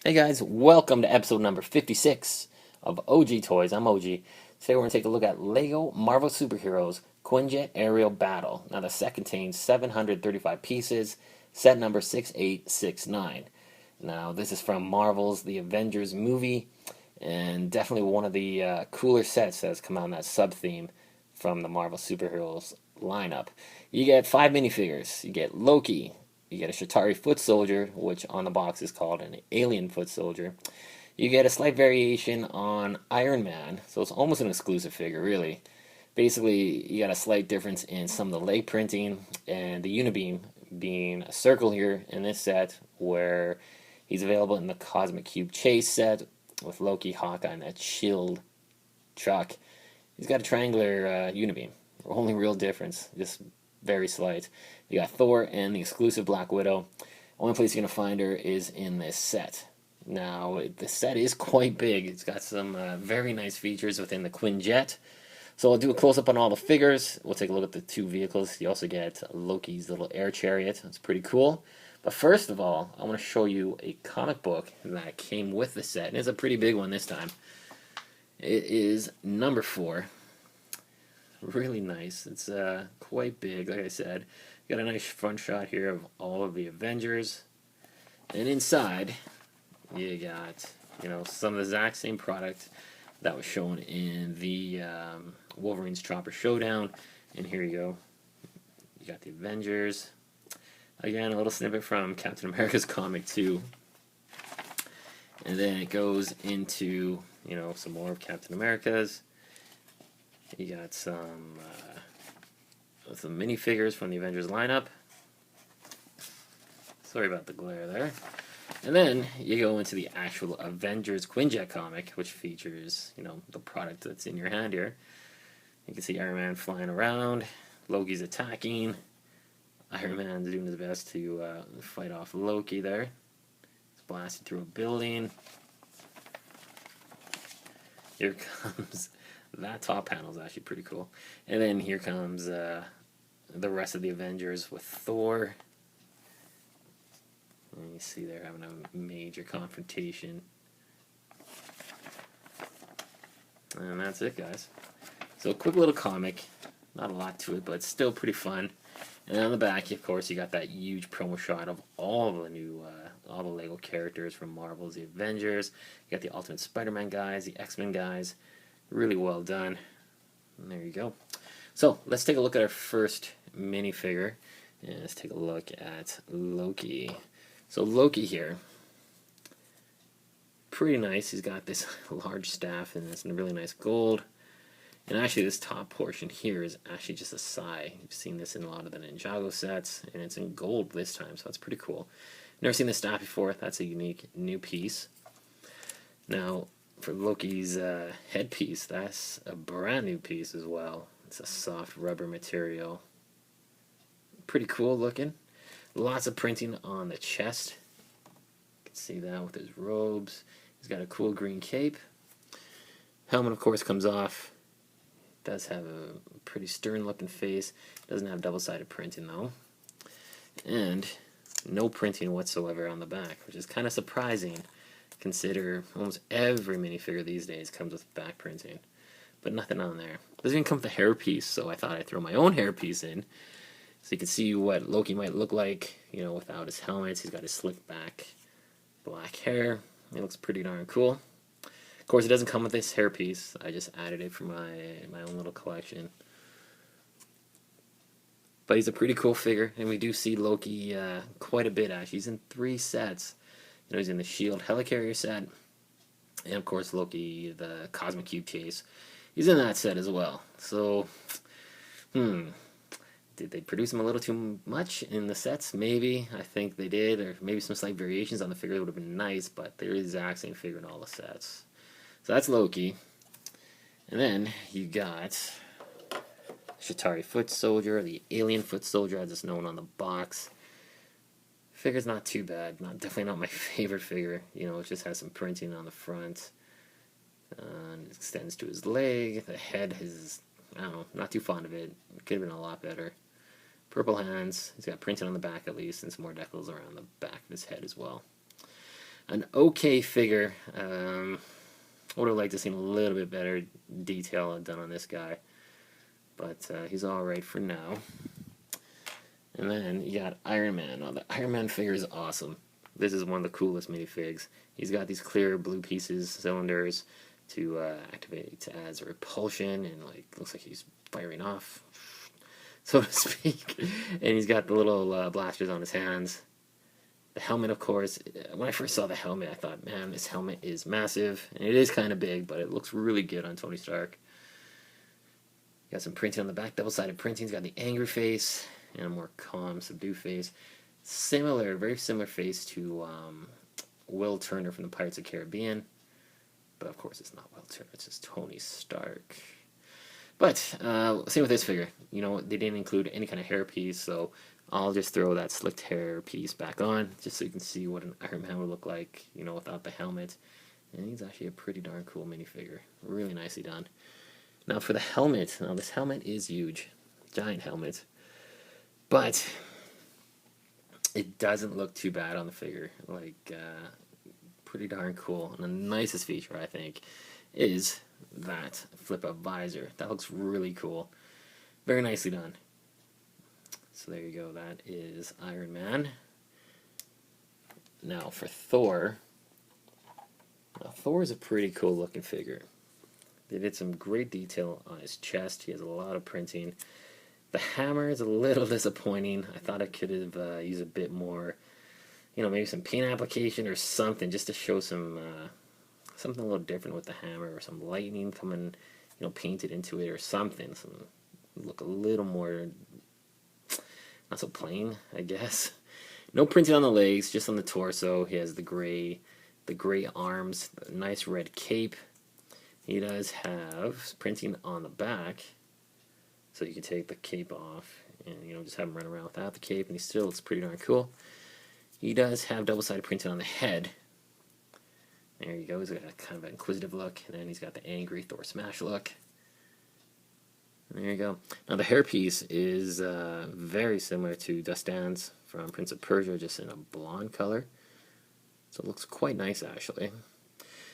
Hey guys, welcome to episode number 56 of OG Toys. I'm OG. Today we're going to take a look at Lego Marvel Superheroes Quinjet Aerial Battle. Now the set contains 735 pieces, set number 6869. Now this is from Marvel's The Avengers movie, and definitely one of the cooler sets that has come out in that sub-theme from the Marvel Superheroes lineup. You get 5 minifigures. You get Loki, you get a Shatari foot soldier, which on the box is called an alien foot soldier. You get a slight variation on Iron Man, so it's almost an exclusive figure, really. Basically, you got a slight difference in some of the leg printing and the unibeam being a circle here in this set, where he's available in the Cosmic Cube Chase set with Loki, Hawkeye, and that shield truck. He's got a triangular unibeam. Only real difference, just very slight. You got Thor and the exclusive Black Widow. Only place you're going to find her is in this set. Now, the set is quite big. It's got some very nice features within the Quinjet. So I'll do a close-up on all the figures. We'll take a look at the two vehicles. You also get Loki's little air chariot. It's pretty cool. But first of all, I want to show you a comic book that came with the set. And it's a pretty big one this time. It is number 4. Really nice. It's quite big, like I said. Got a nice front shot here of all of the Avengers. And inside, you got, some of the exact same product that was shown in the Wolverine's Chopper Showdown. And here you go. You got the Avengers. Again, a little snippet from Captain America's comic too. And then it goes into, some more of Captain America's. You got some minifigures from the Avengers lineup. Sorry about the glare there. And then you go into the actual Avengers Quinjet comic, which features, the product that's in your hand here. You can see Iron Man flying around, Loki's attacking, Iron Man's doing his best to fight off Loki there. He's blasted through a building. Here comes... That top panel is actually pretty cool. And then here comes the rest of the Avengers with Thor. And you see they're having a major confrontation. And that's it, guys. So a quick little comic. Not a lot to it, but it's still pretty fun. And then on the back, of course, you got that huge promo shot of all the new, all the Lego characters from Marvel's The Avengers. You got the Ultimate Spider-Man guys, the X-Men guys. Really well done. And there you go. So let's take a look at our first minifigure. And let's take a look at Loki. So Loki here, pretty nice. He's got this large staff and it's in really nice gold. And actually this top portion here is actually just a sai. You've seen this in a lot of the Ninjago sets, and it's in gold this time, so that's pretty cool. Never seen this staff before. That's a unique new piece. Now, for Loki's headpiece, that's a brand new piece as well. It's a soft rubber material. Pretty cool looking. Lots of printing on the chest. You can see that with his robes. He's got a cool green cape. Helmet, of course, comes off. Does have a pretty stern looking face. Doesn't have double-sided printing though. And no printing whatsoever on the back, which is kind of surprising. Consider almost every minifigure these days comes with back printing, but nothing on there. Doesn't even come with a hairpiece, so I thought I'd throw my own hairpiece in, so you can see what Loki might look like, without his helmet. He's got his slick back black hair. It looks pretty darn cool. Of course, it doesn't come with this hairpiece. I just added it for my own little collection. But he's a pretty cool figure, and we do see Loki quite a bit actually. He's in 3 sets. He's in the Shield Helicarrier set, and of course Loki, the Cosmic Cube Chase. He's in that set as well. So, did they produce him a little too much in the sets? Maybe. I think they did, or maybe some slight variations on the figure would have been nice, but they're the exact same figure in all the sets. So that's Loki. And then you got Shatari Foot Soldier, the Alien Foot Soldier as it's known on the box. Figure's not too bad. Definitely not my favorite figure. It just has some printing on the front. And it extends to his leg. The head is, I don't know, not too fond of it. It could have been a lot better. Purple hands. He's got printing on the back at least, and some more decals around the back of his head as well. An okay figure. Would have liked to seen a little bit better detail done on this guy, but he's all right for now. And then you got Iron Man. Oh, the Iron Man figure is awesome. This is one of the coolest minifigs. He's got these clear blue pieces, cylinders, to activate as a repulsion, and like looks like he's firing off, so to speak. And he's got the little blasters on his hands. The helmet, of course. When I first saw the helmet, I thought, man, this helmet is massive, and it is kind of big, but it looks really good on Tony Stark. Got some printing on the back, double-sided printing. He's got the angry face and a more calm, subdued face. Similar, very similar face to Will Turner from the Pirates of the Caribbean. But of course it's not Will Turner, it's just Tony Stark. But same with this figure. You know, they didn't include any kind of hairpiece, so I'll just throw that slicked hair piece back on, just so you can see what an Iron Man would look like, you know, without the helmet. And he's actually a pretty darn cool minifigure. Really nicely done. Now for the helmet. Now this helmet is huge. Giant helmet. But it doesn't look too bad on the figure. Like, pretty darn cool. And the nicest feature, I think, is that flip-up visor. That looks really cool. Very nicely done. So there you go. That is Iron Man. Now for Thor. Now Thor is a pretty cool looking figure. They did some great detail on his chest. He has a lot of printing. The hammer is a little disappointing. I thought I could have used a bit more, you know, maybe some paint application or something, just to show some something a little different with the hammer, or some lightning coming, you know, painted into it or something. Some look a little more, not so plain, I guess. No printing on the legs, just on the torso. He has the gray arms, the nice red cape. He does have printing on the back, so you can take the cape off and, you know, just have him run around without the cape, and he still looks pretty darn cool. He does have double-sided printing on the head. There you go. He's got a kind of an inquisitive look, and then he's got the angry Thor smash look. And there you go. Now the hairpiece is very similar to Dustan's from Prince of Persia, just in a blonde color. So it looks quite nice, actually.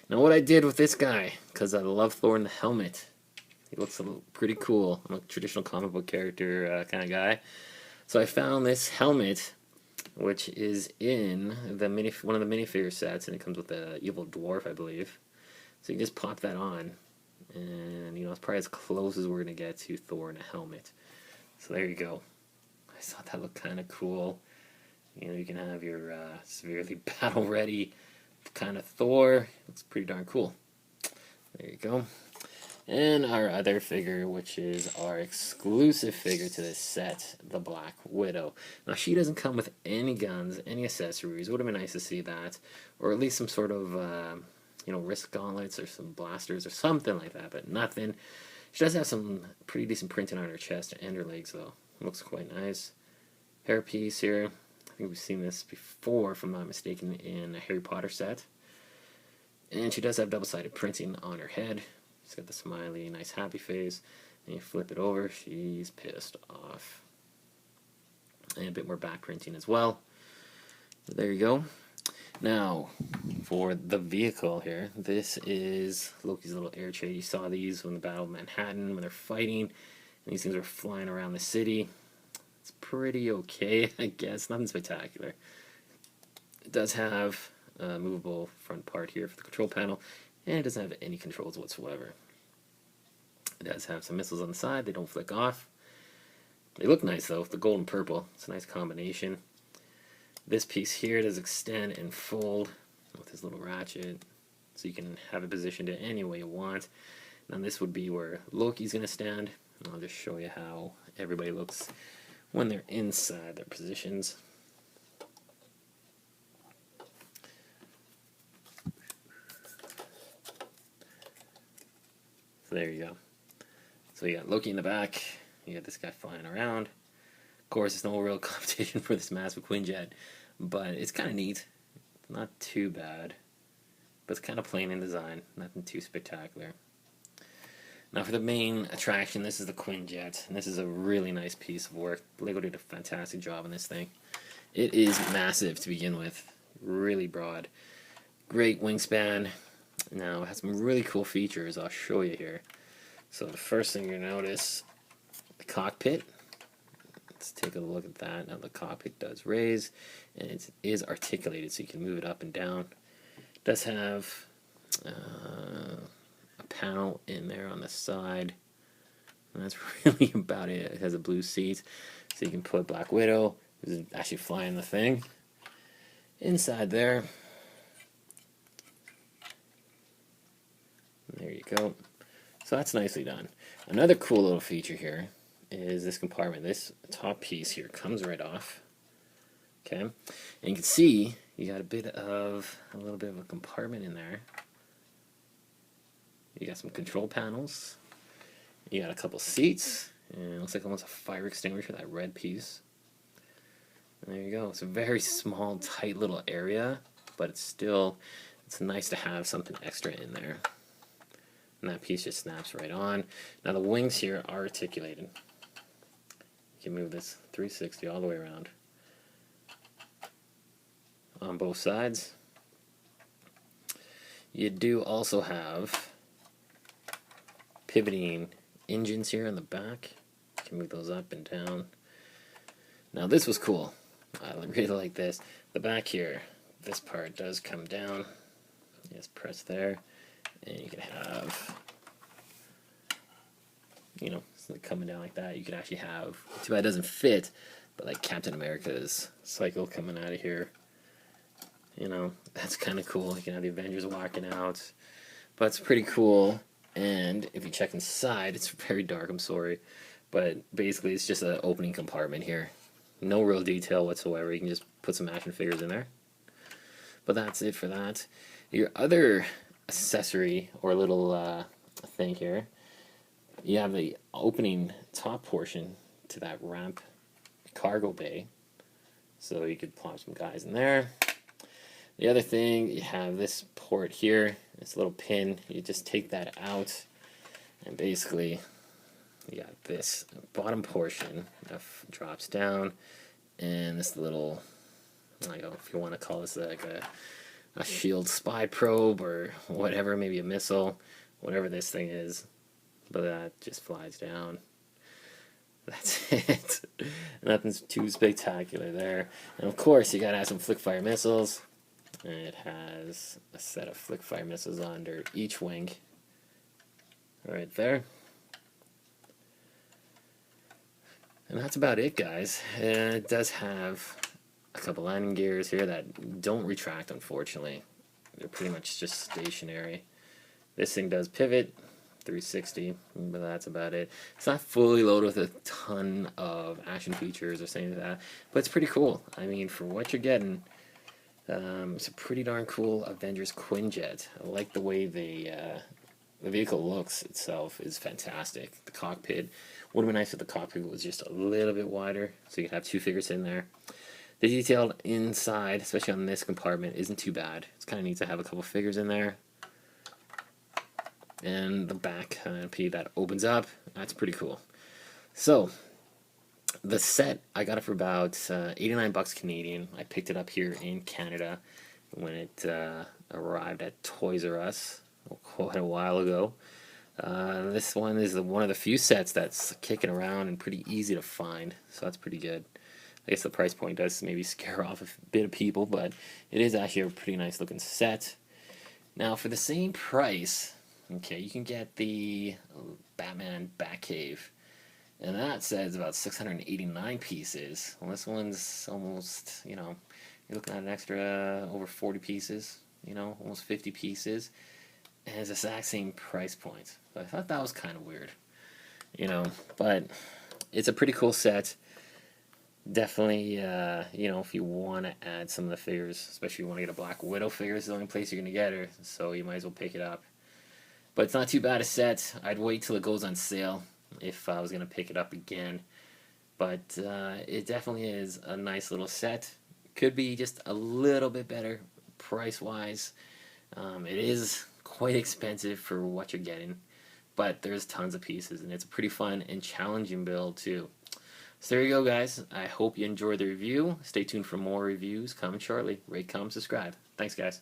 Now what I did with this guy, because I love Thor in the helmet. He looks pretty cool. I'm a traditional comic book character kind of guy. So I found this helmet, which is in the one of the minifigure sets, and it comes with the evil dwarf, I believe. So you can just pop that on, and, you know, it's probably as close as we're going to get to Thor in a helmet. So there you go. I thought that looked kind of cool. You know, you can have your severely battle-ready kind of Thor. Looks pretty darn cool. There you go. And our other figure, which is our exclusive figure to this set, the Black Widow. Now, she doesn't come with any guns, any accessories. It would have been nice to see that. Or at least some sort of, you know, wrist gauntlets or some blasters or something like that, but nothing. She does have some pretty decent printing on her chest and her legs, though. Looks quite nice. Hairpiece here. I think we've seen this before, if I'm not mistaken, in a Harry Potter set. And she does have double-sided printing on her head. She's got the smiley, nice happy face. And you flip it over, she's pissed off. And a bit more back printing as well. There you go. Now, for the vehicle here, this is Loki's little air chase. You saw these in the Battle of Manhattan when they're fighting. And these things are flying around the city. It's pretty okay, I guess. Nothing spectacular. It does have a movable front part here for the control panel. And it doesn't have any controls whatsoever. It does have some missiles on the side. They don't flick off. They look nice, though, with the gold and purple. It's a nice combination. This piece here does extend and fold with this little ratchet, so you can have it positioned in any way you want. Now this would be where Loki's going to stand. I'll just show you how everybody looks when they're inside their positions. So there you go. So you got Loki in the back, you got this guy flying around. Of course, it's no real competition for this massive Quinjet, but it's kind of neat. Not too bad, but it's kind of plain in design, nothing too spectacular. Now for the main attraction, this is the Quinjet, and this is a really nice piece of work. Lego did a fantastic job on this thing. It is massive to begin with, really broad. Great wingspan. Now it has some really cool features I'll show you here. So the first thing you notice, the cockpit. Let's take a look at that. Now the cockpit does raise, and it is articulated, so you can move it up and down. It does have a panel in there on the side, and that's really about it. It has a blue seat, so you can put Black Widow, who's actually flying the thing, inside there. There you go. So that's nicely done. Another cool little feature here is this compartment. This top piece here comes right off. Okay, and you can see you got a little bit of a compartment in there. You got some control panels. You got a couple seats, and it looks like almost a fire extinguisher, that red piece. And there you go. It's a very small, tight little area, but it's nice to have something extra in there. And that piece just snaps right on. Now the wings here are articulated. You can move this 360 all the way around on both sides. You do also have pivoting engines here on the back. You can move those up and down. Now this was cool. I really like this. The back here, this part does come down. Just press there, and you can have, you know, coming down like that. You can actually have, too bad it doesn't fit, but like Captain America's cycle coming out of here. You know, that's kind of cool. You can have the Avengers walking out, but it's pretty cool. And if you check inside, it's very dark, I'm sorry, but basically it's just an opening compartment here. No real detail whatsoever. You can just put some action figures in there. But that's it for that. Your other accessory or little thing here, you have the opening top portion to that ramp cargo bay. So you could plop some guys in there. The other thing, you have this port here, this little pin. You just take that out, and basically you got this bottom portion that drops down, and this little, I don't know if you want to call this like a shield spy probe or whatever, maybe a missile, whatever this thing is, but that just flies down. That's it. Nothing's too spectacular there. And of course, you gotta have some flick fire missiles. And it has a set of flick fire missiles under each wing, right there. And that's about it, guys. And it does have a couple landing gears here that don't retract, unfortunately. They're pretty much just stationary. This thing does pivot 360, but that's about it. It's not fully loaded with a ton of action features or something like that, but it's pretty cool. I mean, for what you're getting, it's a pretty darn cool Avengers Quinjet. I like the way the vehicle looks itself is fantastic. The cockpit would have been nice if the cockpit was just a little bit wider, so you could have two figures in there. The detail inside, especially on this compartment, isn't too bad. It's kind of neat to have a couple figures in there. And the back canopy that opens up, that's pretty cool. So the set, I got it for about $89 Canadian. I picked it up here in Canada when it arrived at Toys R Us quite a while ago. This one is one of the few sets that's kicking around and pretty easy to find, so that's pretty good. I guess the price point does maybe scare off a bit of people, but it is actually a pretty nice looking set. Now for the same price, okay, you can get the Batman Batcave. And that says about 689 pieces. Well, this one's almost, you know, you're looking at an extra over 40 pieces, you know, almost 50 pieces. And it's the exact same price point. So I thought that was kind of weird, you know, but it's a pretty cool set. Definitely, you know, if you want to add some of the figures, especially if you want to get a Black Widow figure, it's the only place you're going to get her, so you might as well pick it up. But it's not too bad a set. I'd wait till it goes on sale if I was going to pick it up again. But it definitely is a nice little set. Could be just a little bit better price-wise. It is quite expensive for what you're getting, but there's tons of pieces, and it's a pretty fun and challenging build too. So there you go, guys. I hope you enjoyed the review. Stay tuned for more reviews coming shortly. Rate, comment, subscribe. Thanks, guys.